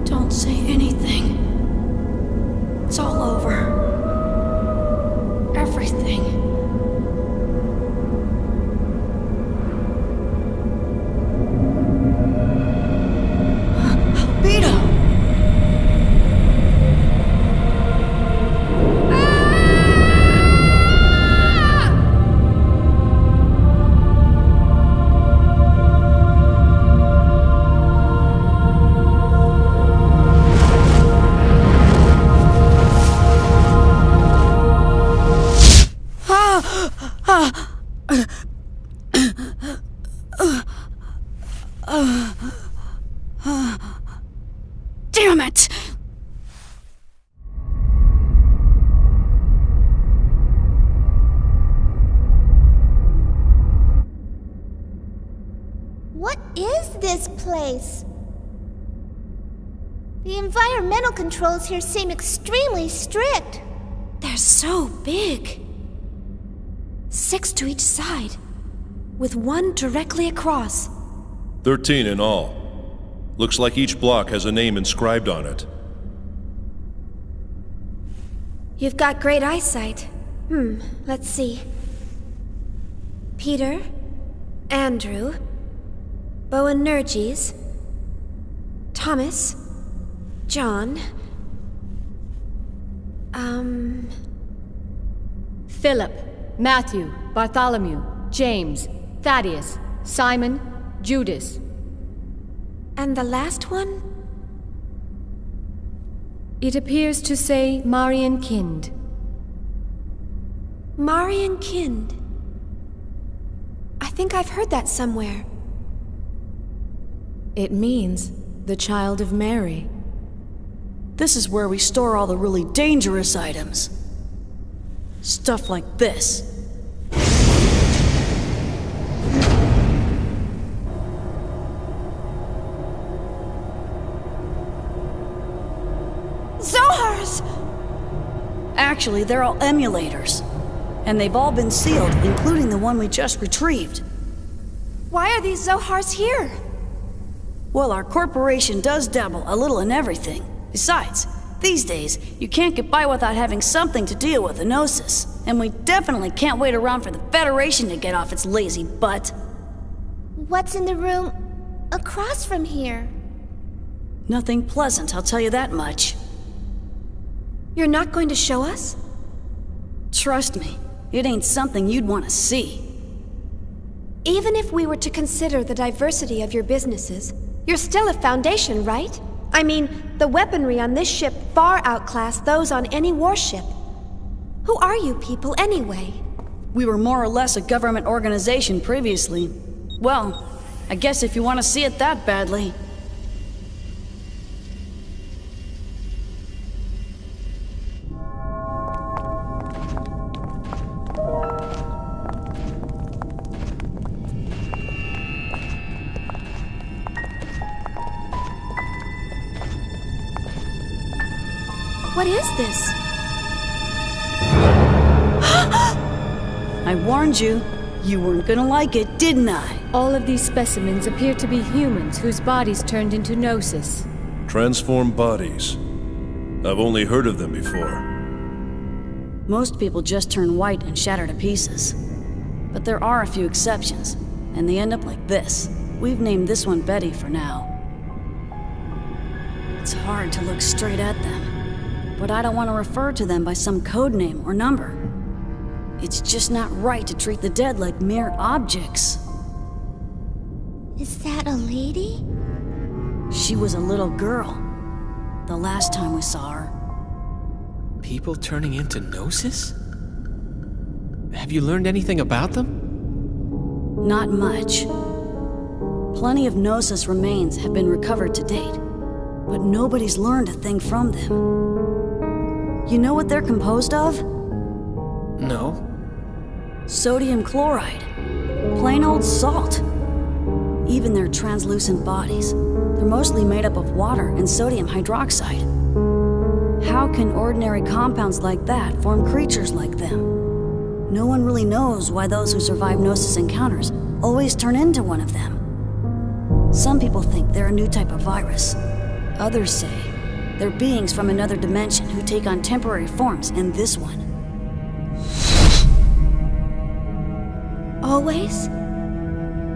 Don't say anything. It's all over. Everything. Beto! Damn it! What is this place? The environmental controls here seem extremely strict. They're so big. 6 to each side, with one directly across. 13 in all. Looks like each block has a name inscribed on it. You've got great eyesight. Let's see. Peter, Andrew, Boanerges, Thomas, John, Philip, Matthew, Bartholomew, James, Thaddeus, Simon, Judas. and the last one? It appears to say Marian Kind. Marian Kind. I think I've heard that somewhere. It means the Child of Mary. This is where we store all the really dangerous items. Stuff like this. Zohars! Actually, they're all emulators. And they've all been sealed, including the one we just retrieved. Why are these Zohars here? Well, our corporation does dabble a little in everything. Besides, these days, you can't get by without having something to deal with Gnosis. And we definitely can't wait around for the Federation to get off its lazy butt. What's in the room across from here? Nothing pleasant, I'll tell you that much. You're not going to show us? Trust me, it ain't something you'd want to see. Even if we were to consider the diversity of your businesses, you're still a Foundation, right? I mean, the weaponry on this ship far outclass those on any warship. Who are you people, anyway? We were more or less a government organization previously. Well, I guess if you want to see it that badly. What is this? I warned you, you weren't gonna like it, didn't I? All of these specimens appear to be humans whose bodies turned into Gnosis. Transformed bodies. I've only heard of them before. Most people just turn white and shatter to pieces. But there are a few exceptions, and they end up like this. We've named this one Betty for now. It's hard to look straight at them, but I don't want to refer to them by some code name or number. It's just not right to treat the dead like mere objects. Is that a lady? She was a little girl, the last time we saw her. People turning into Gnosis? Have you learned anything about them? Not much. Plenty of Gnosis remains have been recovered to date, but nobody's learned a thing from them. You know what they're composed of? No. Sodium chloride. Plain old salt. Even their translucent bodies, they're mostly made up of water and sodium hydroxide. How can ordinary compounds like that form creatures like them? No one really knows why those who survive Gnosis encounters always turn into one of them. Some people think they're a new type of virus. Others say they're beings from another dimension who take on temporary forms in this one. Always?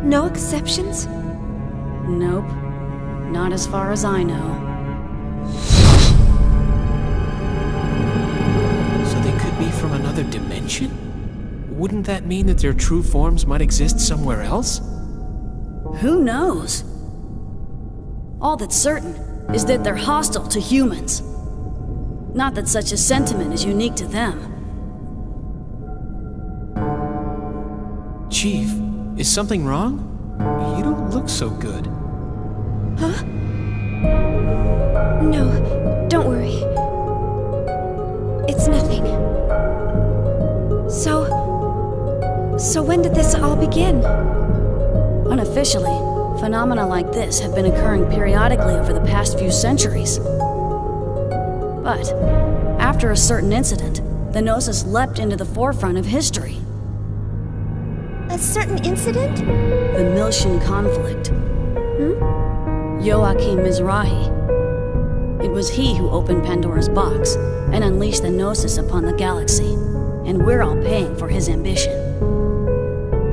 No exceptions? Nope. Not as far as I know. So they could be from another dimension? Wouldn't that mean that their true forms might exist somewhere else? Who knows? All that's certain is that they're hostile to humans. Not that such a sentiment is unique to them. Chief, is something wrong? You don't look so good. Huh? No, don't worry. It's nothing. So when did this all begin? Unofficially, phenomena like this have been occurring periodically over the past few centuries. But after a certain incident, the Gnosis leapt into the forefront of history. A certain incident? The Miltian conflict. Joachim Mizrahi. It was he who opened Pandora's box and unleashed the Gnosis upon the galaxy, and we're all paying for his ambition.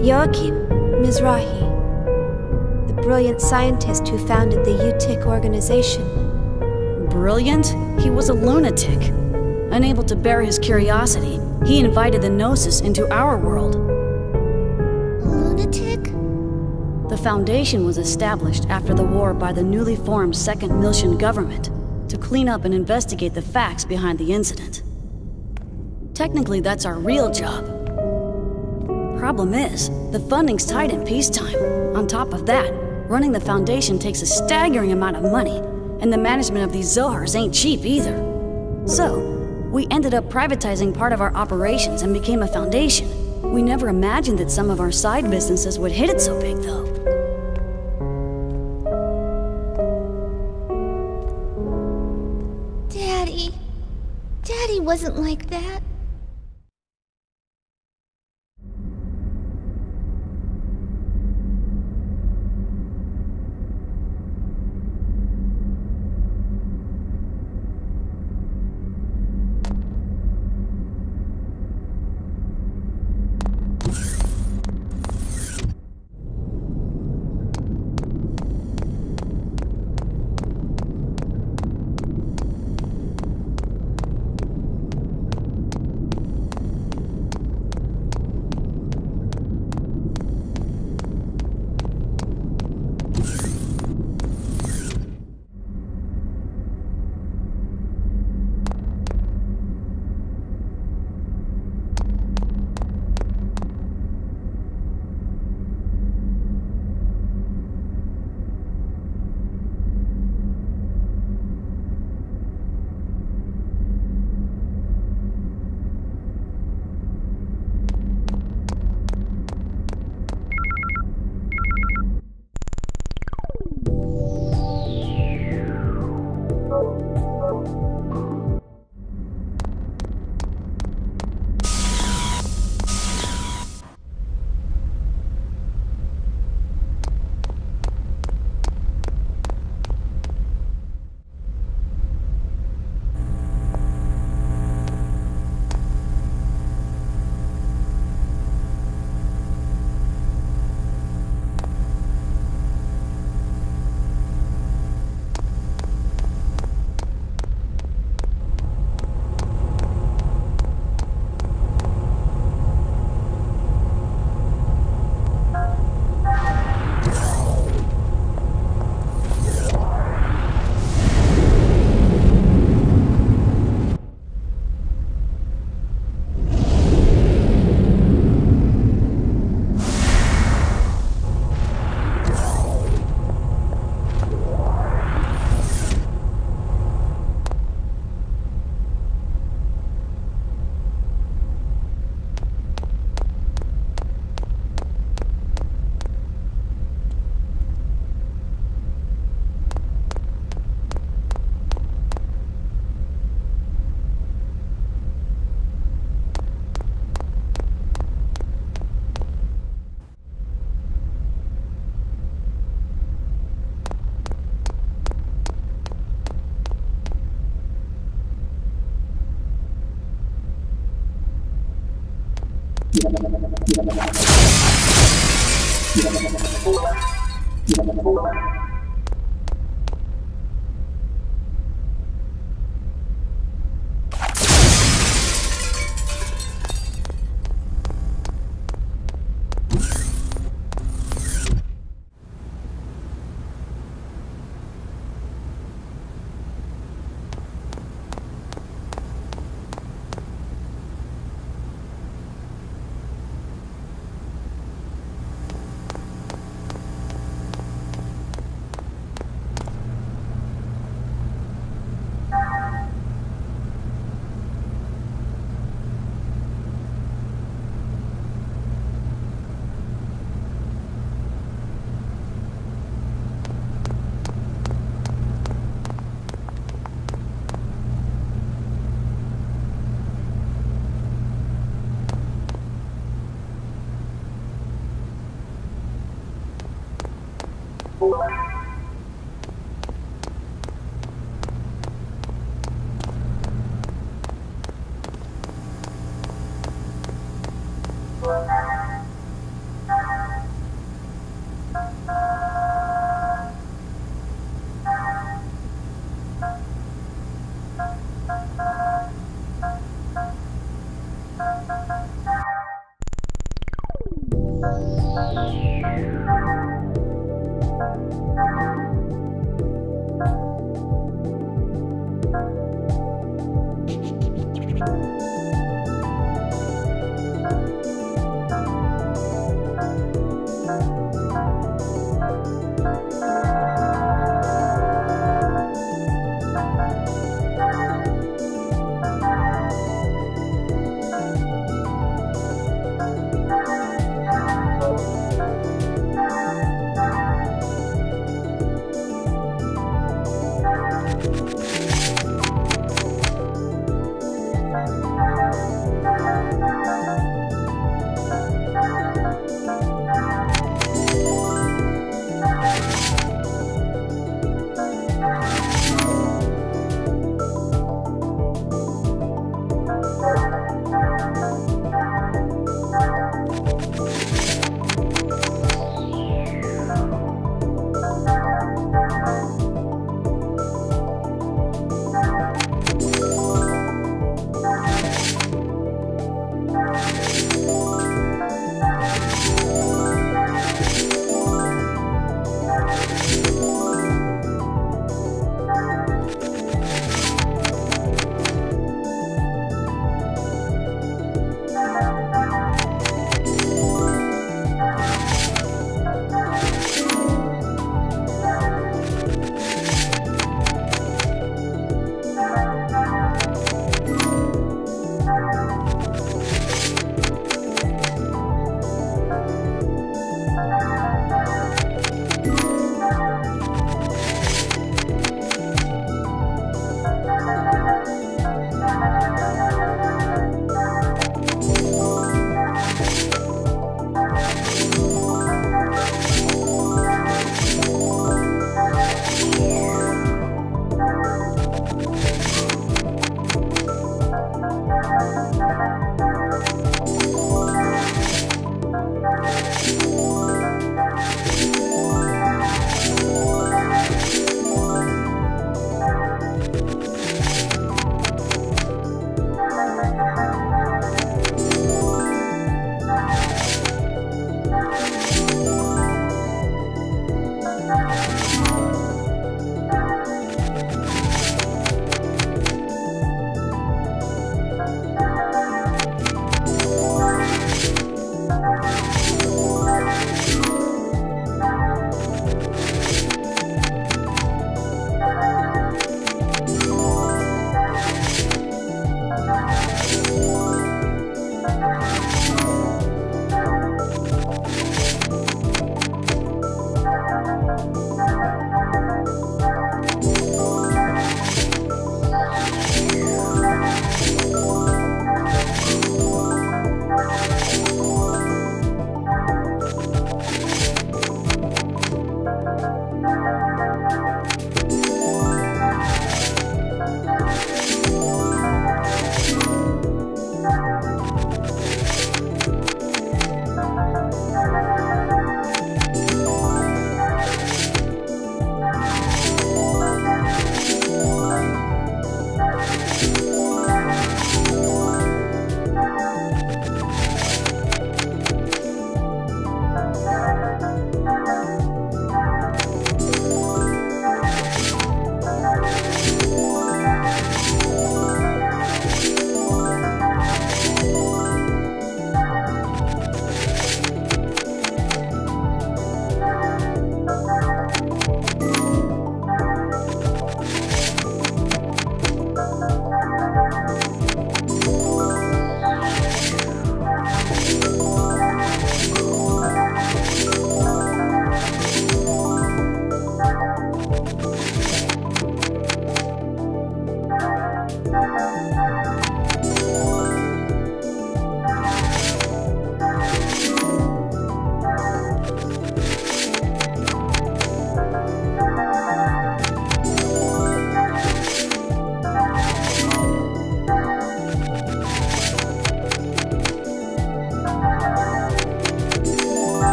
Joachim Mizrahi, the brilliant scientist who founded the UTIC organization. Brilliant? He was a lunatic. Unable to bear his curiosity, he invited the Gnosis into our world. Lunatic? The Foundation was established after the war by the newly formed Second Miltian government to clean up and investigate the facts behind the incident. Technically, that's our real job. Problem is, the funding's tight in peacetime. On top of that, running the Foundation takes a staggering amount of money, and the management of these Zohars ain't cheap either. So, we ended up privatizing part of our operations and became a foundation. We never imagined that some of our side businesses would hit it so big, though. Daddy wasn't like that.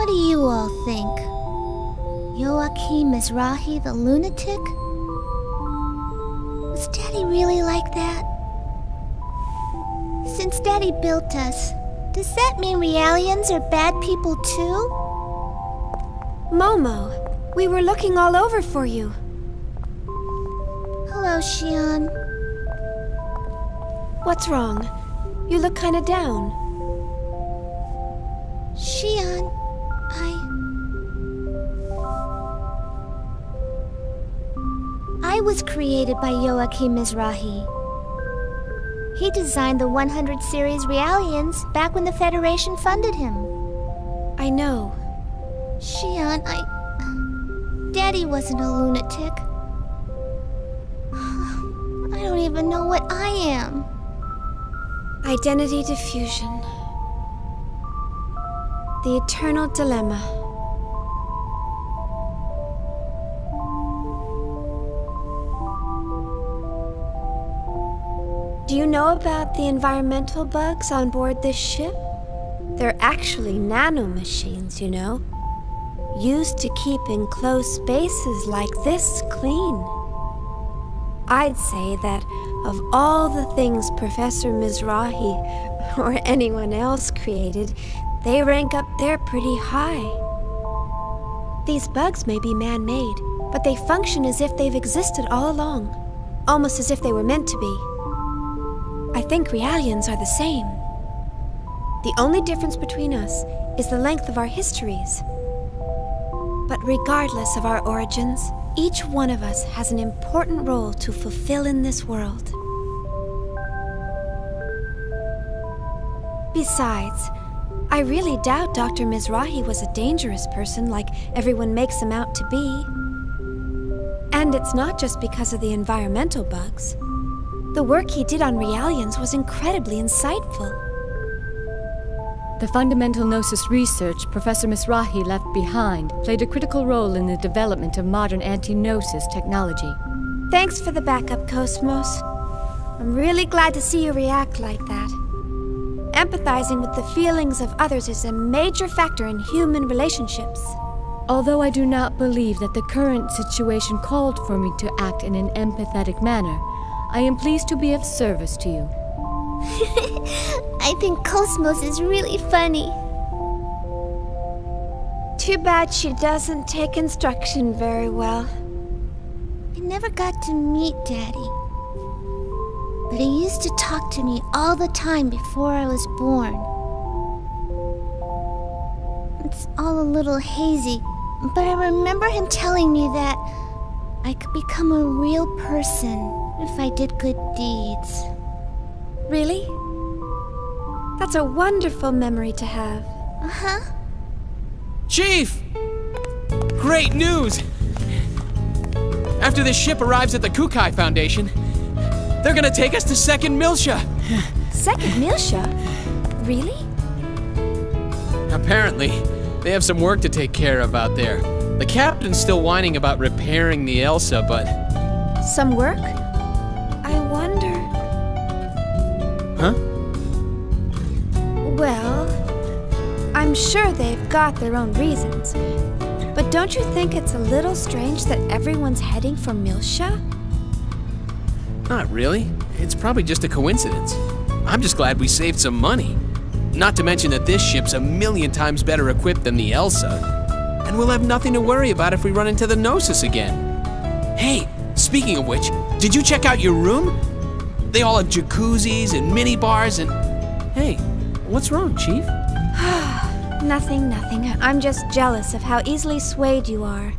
What do you all think? Joachim Mizrahi the lunatic? Was Daddy really like that? Since Daddy built us, does that mean Realians are bad people too? Momo, we were looking all over for you. Hello, Xion. What's wrong? You look kinda down. Xion, I was created by Joachim Mizrahi. He designed the 100 series Realians back when the Federation funded him. I know. Xion, Daddy wasn't a lunatic. I don't even know what I am. Identity diffusion. The eternal dilemma. Do you know about the environmental bugs on board this ship? They're actually nanomachines, you know, used to keep enclosed spaces like this clean. I'd say that of all the things Professor Mizrahi or anyone else created, they rank up there pretty high. These bugs may be man-made, but they function as if they've existed all along, almost as if they were meant to be. I think Realians are the same. The only difference between us is the length of our histories. But regardless of our origins, each one of us has an important role to fulfill in this world. Besides, I really doubt Dr. Mizrahi was a dangerous person like everyone makes him out to be. And it's not just because of the environmental bugs. The work he did on Realians was incredibly insightful. The fundamental Gnosis research Professor Mizrahi left behind played a critical role in the development of modern anti-Gnosis technology. Thanks for the backup, Cosmos. I'm really glad to see you react like that. Empathizing with the feelings of others is a major factor in human relationships. Although I do not believe that the current situation called for me to act in an empathetic manner, I am pleased to be of service to you. I think Cosmos is really funny. Too bad she doesn't take instruction very well. I never got to meet Daddy. But he used to talk to me all the time before I was born. It's all a little hazy, but I remember him telling me that I could become a real person if I did good deeds. Really? That's a wonderful memory to have. Uh-huh. Chief! Great news! After this ship arrives at the Kukai Foundation, they're gonna take us to Second Milsha. Second Milsha? Really? Apparently, they have some work to take care of out there. The captain's still whining about repairing the Elsa, but... Some work? I wonder... Huh? Well, I'm sure they've got their own reasons. But don't you think it's a little strange that everyone's heading for Milsha? Not really. It's probably just a coincidence. I'm just glad we saved some money. Not to mention that this ship's 1,000,000 times better equipped than the Elsa. And we'll have nothing to worry about if we run into the Gnosis again. Hey, speaking of which, did you check out your room? They all have jacuzzis and mini bars and... Hey, what's wrong, Chief? Nothing. I'm just jealous of how easily swayed you are.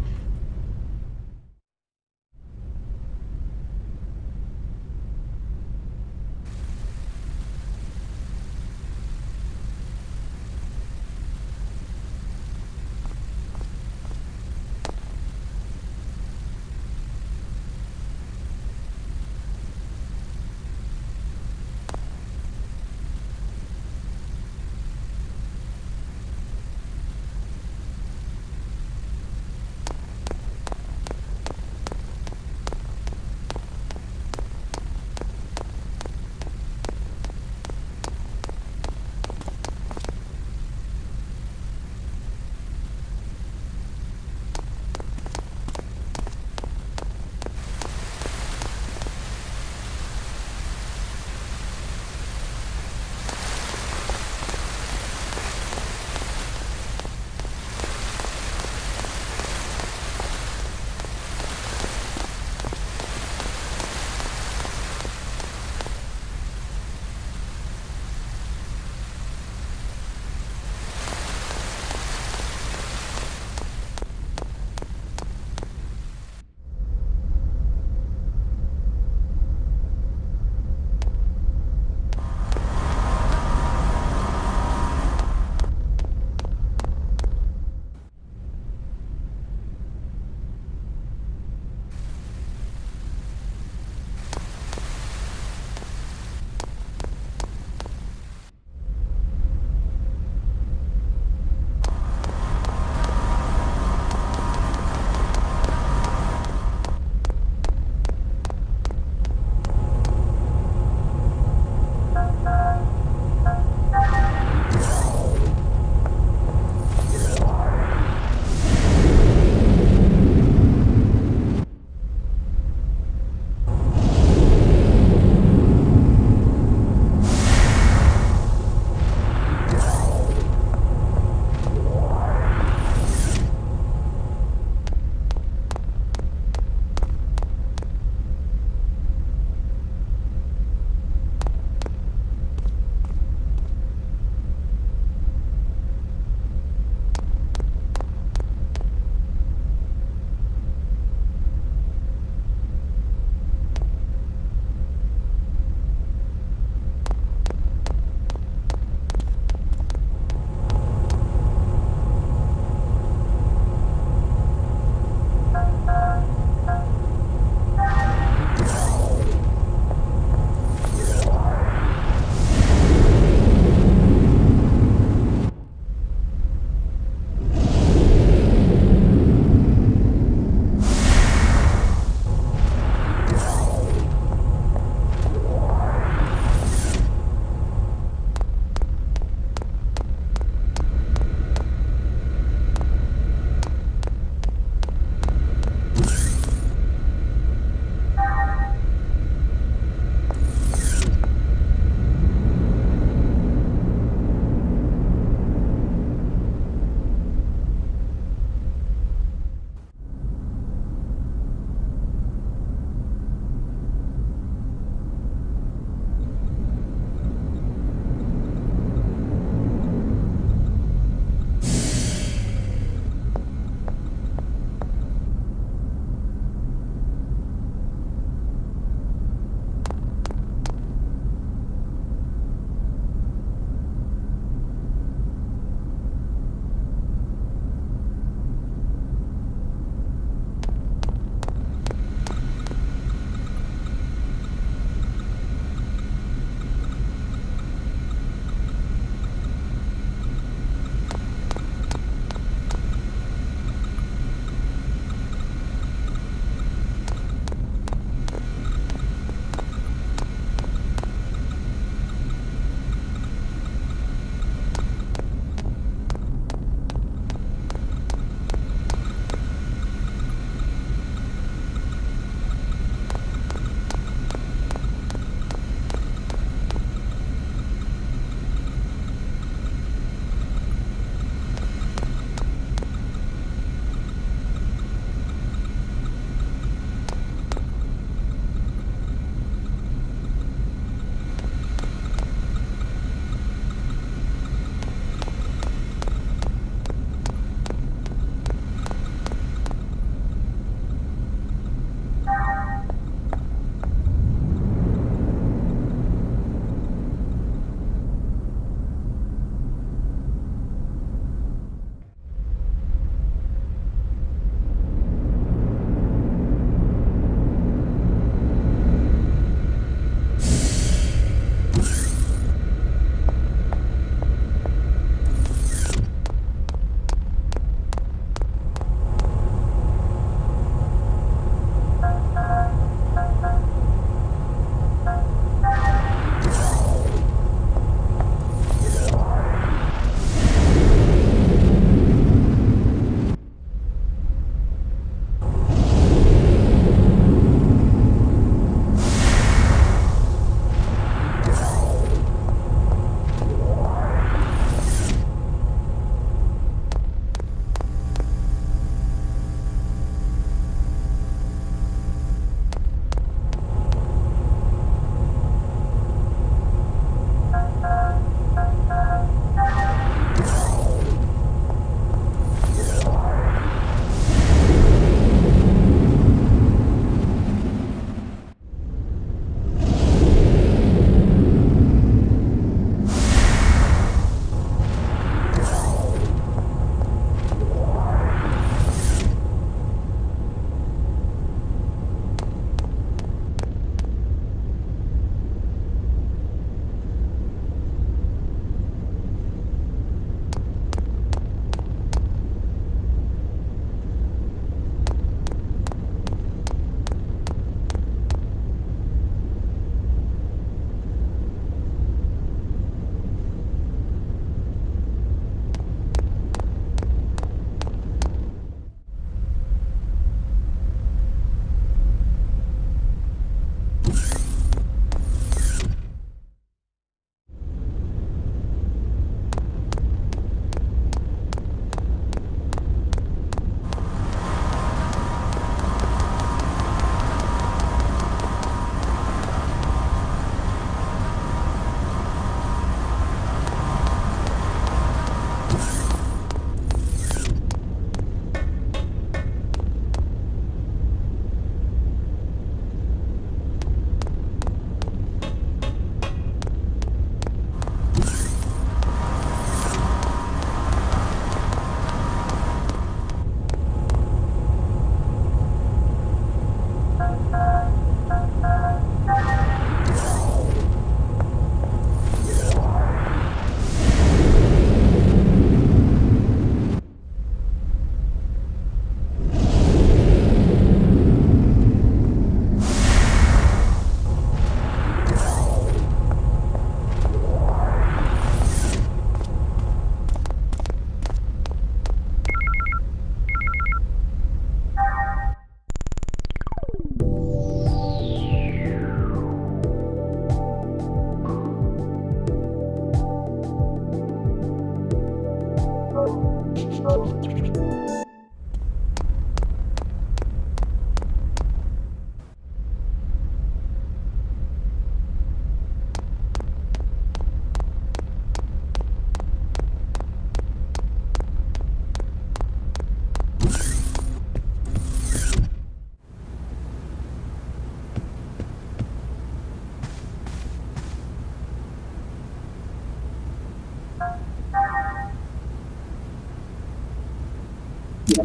So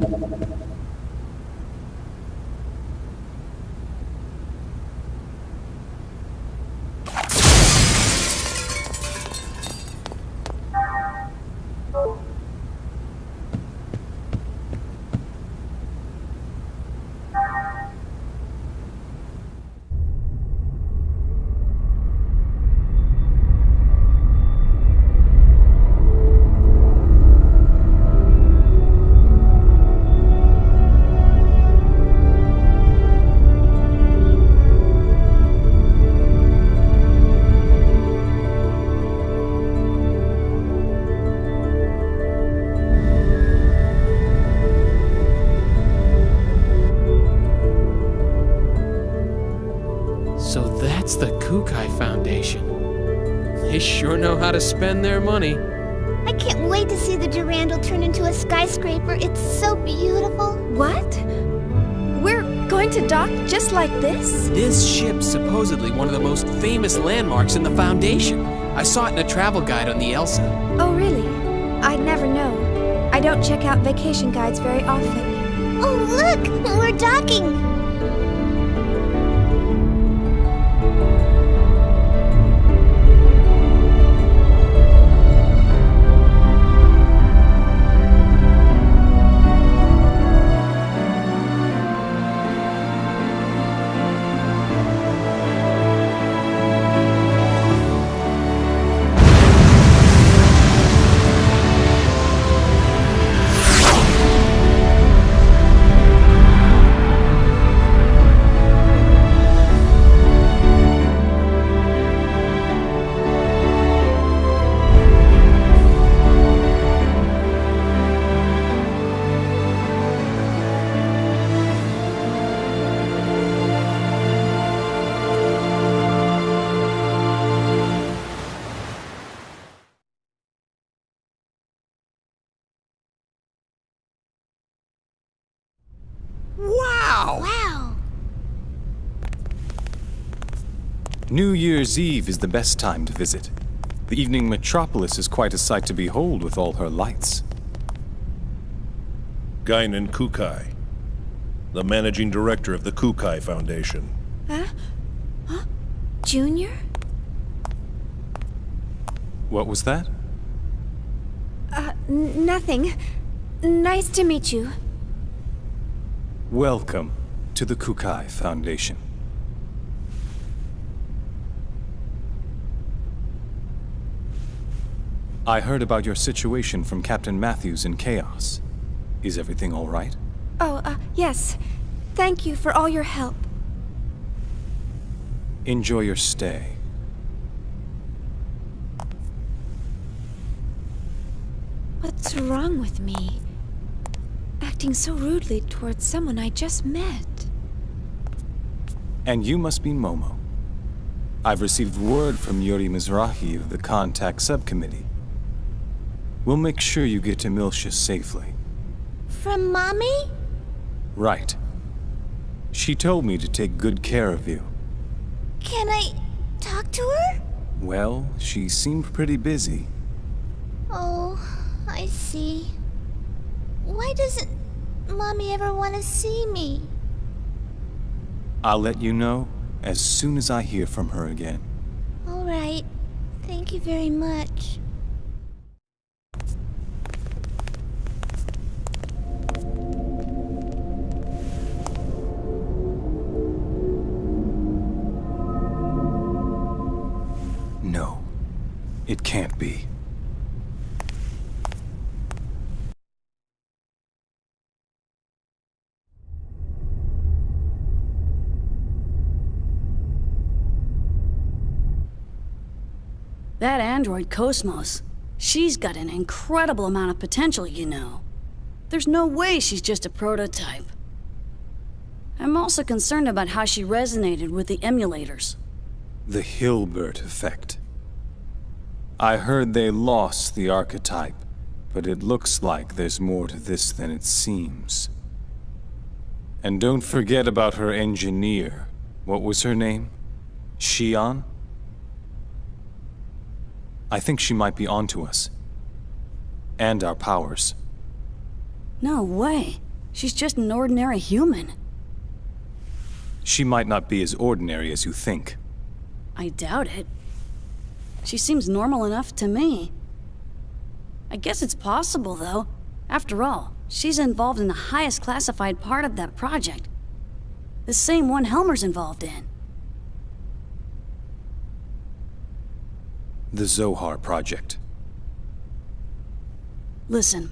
that's the Kukai Foundation. They sure know how to spend their money. I can't wait to see the Durandal turn into a skyscraper. It's so beautiful. What? We're going to dock just like this? This ship's supposedly one of the most famous landmarks in the Foundation. I saw it in a travel guide on the Elsa. Oh, really? I'd never know. I don't check out vacation guides very often. Oh, look! We're docking! Wow! New Year's Eve is the best time to visit. The evening metropolis is quite a sight to behold with all her lights. Guinan Kukai, the managing director of the Kukai Foundation. Junior? What was that? Nothing. Nice to meet you. Welcome to the Kukai Foundation. I heard about your situation from Captain Matthews in Chaos. Is everything all right? Oh, yes. Thank you for all your help. Enjoy your stay. What's wrong with me? Acting so rudely towards someone I just met. And you must be Momo. I've received word from Yuri Mizrahi of the Contact Subcommittee. We'll make sure you get to Miltia safely. From Mommy? Right. She told me to take good care of you. Can I talk to her? Well, she seemed pretty busy. Oh, I see. Why doesn't Mommy ever want to see me? I'll let you know as soon as I hear from her again. All right. Thank you very much. No, it can't be. That android Cosmos, she's got an incredible amount of potential, you know. There's no way she's just a prototype. I'm also concerned about how she resonated with the emulators. The Hilbert effect. I heard they lost the archetype, but it looks like there's more to this than it seems. And don't forget about her engineer. What was her name? Shion? I think she might be onto us. And our powers. No way. She's just an ordinary human. She might not be as ordinary as you think. I doubt it. She seems normal enough to me. I guess it's possible, though. After all, she's involved in the highest classified part of that project. The same one Helmer's involved in. The Zohar Project. Listen.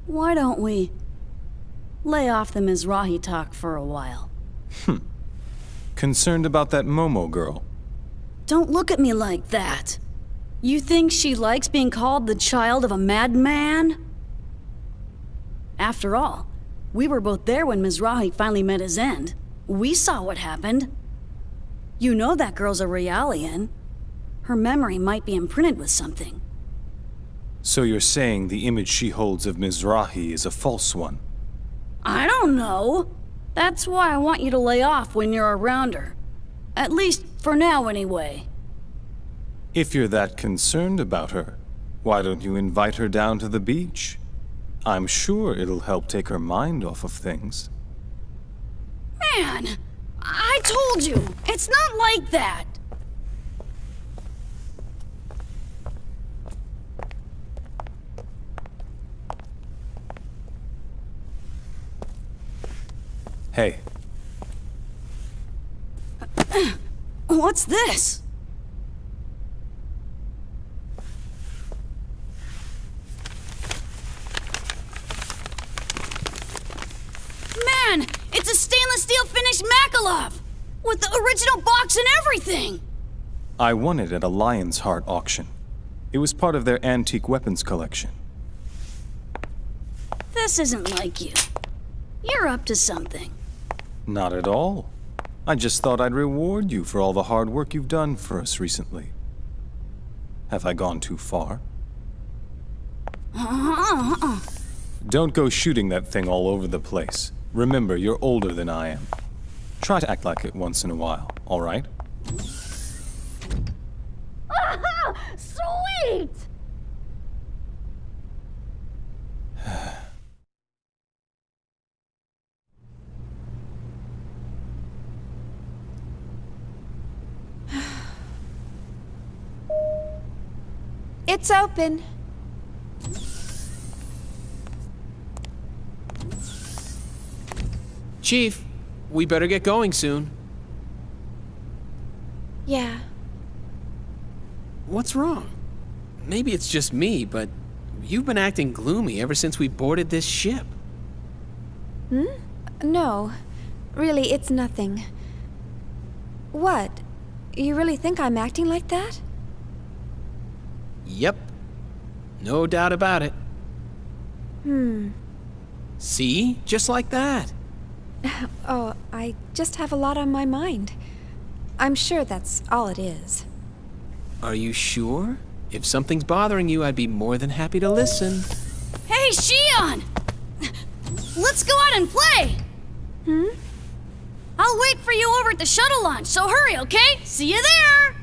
Why don't we lay off the Mizrahi talk for a while? Concerned about that Momo girl? Don't look at me like that. You think she likes being called the child of a madman? After all, we were both there when Mizrahi finally met his end. We saw what happened. You know that girl's a Realian. Her memory might be imprinted with something. So you're saying the image she holds of Mizrahi is a false one? I don't know. That's why I want you to lay off when you're around her. At least for now, anyway. If you're that concerned about her, why don't you invite her down to the beach? I'm sure it'll help take her mind off of things. Man, I told you, it's not like that. Hey. What's this? Man, it's a stainless steel finished Makalov! With the original box and everything! I won it at a Lion's Heart auction. It was part of their antique weapons collection. This isn't like you. You're up to something. Not at all. I just thought I'd reward you for all the hard work you've done for us recently. Have I gone too far? Don't go shooting that thing all over the place. Remember, you're older than I am. Try to act like it once in a while, all right? Sweet! It's open. Chief, we better get going soon. Yeah. What's wrong? Maybe it's just me, but you've been acting gloomy ever since we boarded this ship. No. Really, it's nothing. What? You really think I'm acting like that? Yep. No doubt about it. See? Just like that. Oh, I just have a lot on my mind. I'm sure that's all it is. Are you sure? If something's bothering you, I'd be more than happy to listen. Hey, Shion! Let's go out and play! I'll wait for you over at the shuttle launch, so hurry, okay? See you there!